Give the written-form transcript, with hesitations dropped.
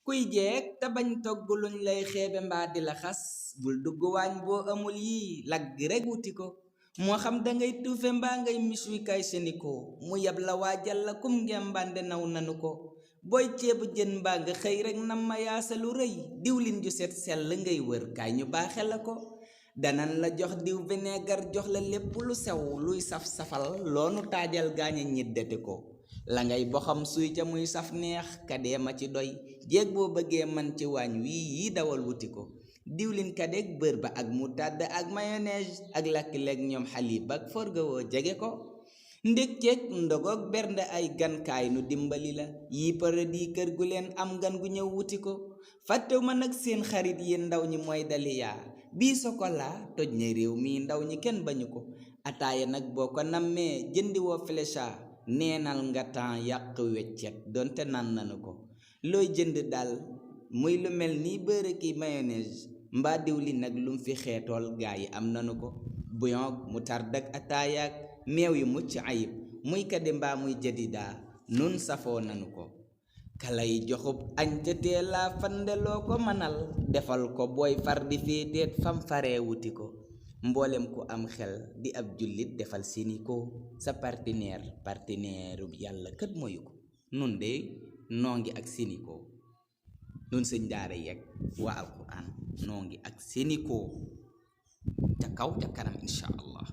kuy jeeg te bañ togg luñ lay xeebe mbaa di la xas bul dugg waañ boo amul yii lagg rek wuti ko moo xam dangay tuufe mbaa ngay miswi kay senikoo mu yab la waajal la kum ngem mbànde naw nanu ko booy ceebu jën mbaa nga xëy rek nam ma yaasa lu rëy diwlin ju set sell ngay wër kaay ñu baaxe la ko danan la jox diw vinaigre jox la lépp lu sew luy saf-safal loonu taajal gaaña ñiddati ko la ngay boxam suy ca muy saf neex kadee ma ci doy jeeg boo bëggee man ci waañ wii yi dawal wuti ko diwlin kadeeg bër ba ak moutarde ak mayonnaise ak lakkileeg ñoom xalib ak forgawoo jege ko ndékkeeg ndogoog bernde ay gankaay nu dimbali la yi paradi kër gu leen am gan gu ñëw wuti ko fàttew ma nag seen xarit yi ndaw ñi mooy daliyaa bii sokola toj na réew mi ndaw ñi kenn bañu ko ataaya nag boo ko nammee jëndi woo flécha neenal nga temps yàq weccet donte nan nanu ko looy jënd daal muy lu mel ni beurre ki mayonnaise mbaa diwlin nag lum fi xeetool gaa yi am nanu ko bouillon moutarde ak ataayaak meew yu mucc ayib muy kade mbaa muy jadida nun safoo nanu ko kalay joxub añ te teelaa fandeloo ko manal defal ko booy far di féeteet fam faree wuti ko mboolem ku am xel di ab jullit defal Sénico sa partenaire yàlla kët moyu ko nun de noo ngi ak Sénico nun sëñ daara yeeg waa alquran noo ngi ak Sénico ca kaw ca kanam insha allah